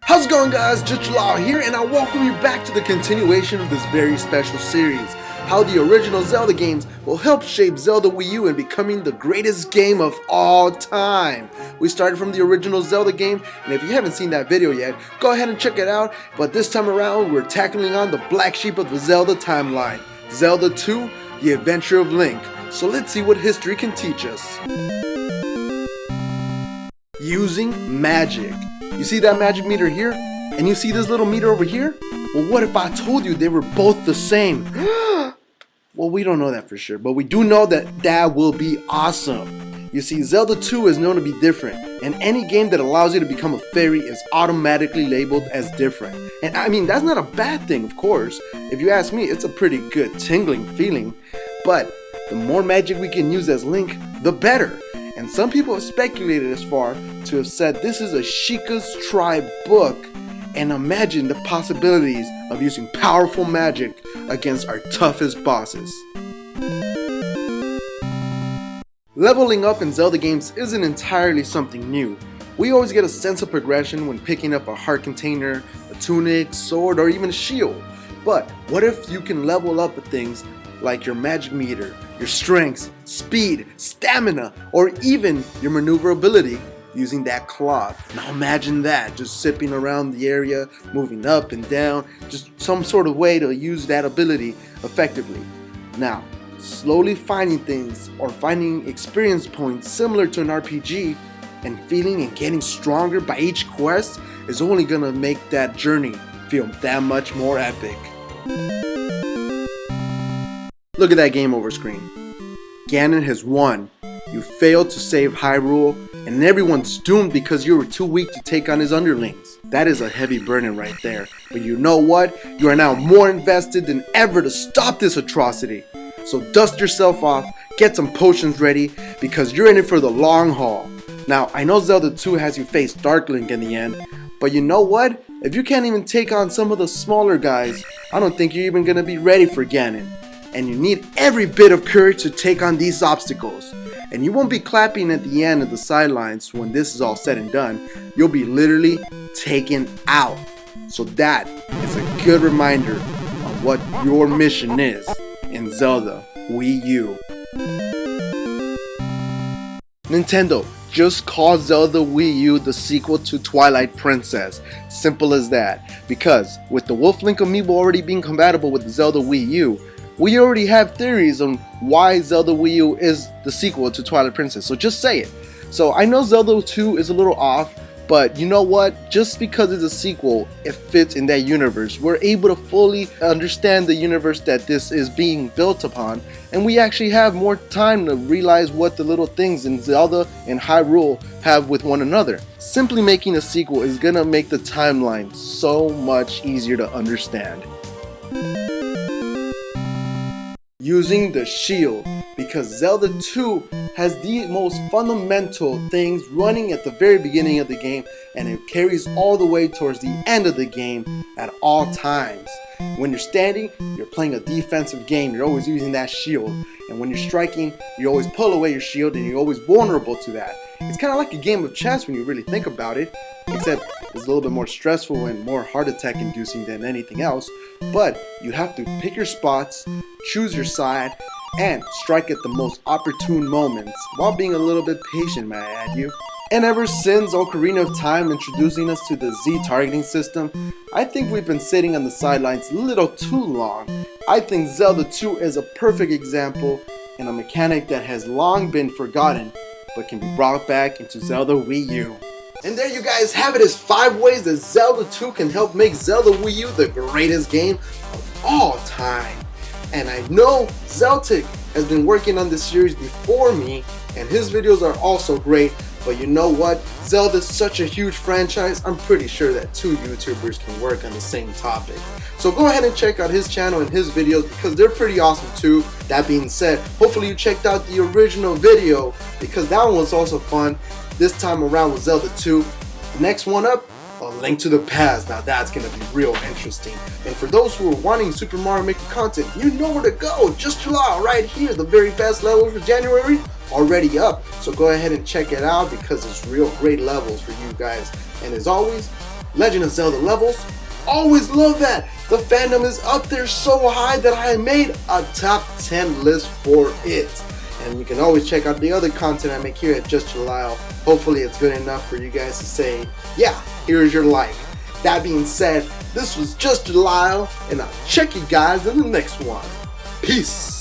How's it going, guys? Just Law here, and I welcome you back to the continuation of this very special series, how the original Zelda games will help shape Zelda Wii U in becoming the greatest game of all time. We started from the original Zelda game, and if you haven't seen that video yet, go ahead and check it out, but this time around we're tackling on the black sheep of the Zelda timeline, Zelda II, The Adventure of Link. So let's see what history can teach us. Using magic. You see that magic meter here? And you see this little meter over here? Well, what if I told you they were both the same? Well, we don't know that for sure, but we do know that that will be awesome. You see, Zelda 2 is known to be different, and any game that allows you to become a fairy is automatically labeled as different. And I mean, that's not a bad thing, of course. If you ask me, it's a pretty good tingling feeling, but the more magic we can use as Link, the better. And some people have speculated as far to have said this is a Sheikah's Tribe book, and imagine the possibilities of using powerful magic against our toughest bosses. Leveling up in Zelda games isn't entirely something new. We always get a sense of progression when picking up a heart container, a tunic, sword, or even a shield. But what if you can level up with things like your magic meter, your strength, speed, stamina, or even your maneuverability using that cloth? Now imagine that, just zipping around the area, moving up and down, just some sort of way to use that ability effectively. Now, slowly finding things or finding experience points similar to an RPG and feeling and getting stronger by each quest is only gonna make that journey feel that much more epic. Look at that game over screen. Ganon has won. You failed to save Hyrule, and everyone's doomed because you were too weak to take on his underlings. That is a heavy burden right there. But you know what? You are now more invested than ever to stop this atrocity. So dust yourself off, get some potions ready, because you're in it for the long haul. Now, I know Zelda 2 has you face Dark Link in the end, but you know what? If you can't even take on some of the smaller guys, I don't think you're even gonna be ready for Ganon. And you need every bit of courage to take on these obstacles. And you won't be clapping at the end of the sidelines when this is all said and done. You'll be literally taken out. So that is a good reminder of what your mission is in Zelda Wii U. Nintendo, just call Zelda Wii U the sequel to Twilight Princess. Simple as that. Because with the Wolf Link amiibo already being compatible with the Zelda Wii U, we already have theories on why Zelda Wii U is the sequel to Twilight Princess, so just say it. So I know Zelda 2 is a little off, but you know what? Just because it's a sequel, it fits in that universe. We're able to fully understand the universe that this is being built upon, and we actually have more time to realize what the little things in Zelda and Hyrule have with one another. Simply making a sequel is gonna make the timeline so much easier to understand. Using the shield, because Zelda 2 has the most fundamental things running at the very beginning of the game, and it carries all the way towards the end of the game at all times. When you're standing, you're playing a defensive game, you're always using that shield, and when you're striking, you always pull away your shield and you're always vulnerable to that. It's kind of like a game of chess when you really think about it, except it's a little bit more stressful and more heart attack inducing than anything else. But you have to pick your spots, choose your side, and strike at the most opportune moments while being a little bit patient, may I add you. And ever since Ocarina of Time introducing us to the Z targeting system, I think we've been sitting on the sidelines a little too long. I think Zelda 2 is a perfect example and a mechanic that has long been forgotten but can be brought back into Zelda Wii U. And there you guys have it, as 5 ways that Zelda 2 can help make Zelda Wii U the greatest game of all time. And I know Zeltic has been working on this series before me, and his videos are also great, but you know what? Zelda is such a huge franchise, I'm pretty sure that 2 YouTubers can work on the same topic. So go ahead and check out his channel and his videos because they're pretty awesome too. That being said, hopefully you checked out the original video because that one was also fun. This time around with Zelda 2. Next one up, A Link to the Past. Now that's gonna be real interesting. And for those who are wanting Super Mario Maker content, you know where to go. Just chill out right here. The very best levels for January already up. So go ahead and check it out because it's real great levels for you guys. And as always, Legend of Zelda levels, always love that. The fandom is up there so high that I made a top 10 list for it. And you can always check out the other content I make here at Just Jalile. Hopefully it's good enough for you guys to say, yeah, here's your like. That being said, this was Just Jalile, and I'll check you guys in the next one. Peace.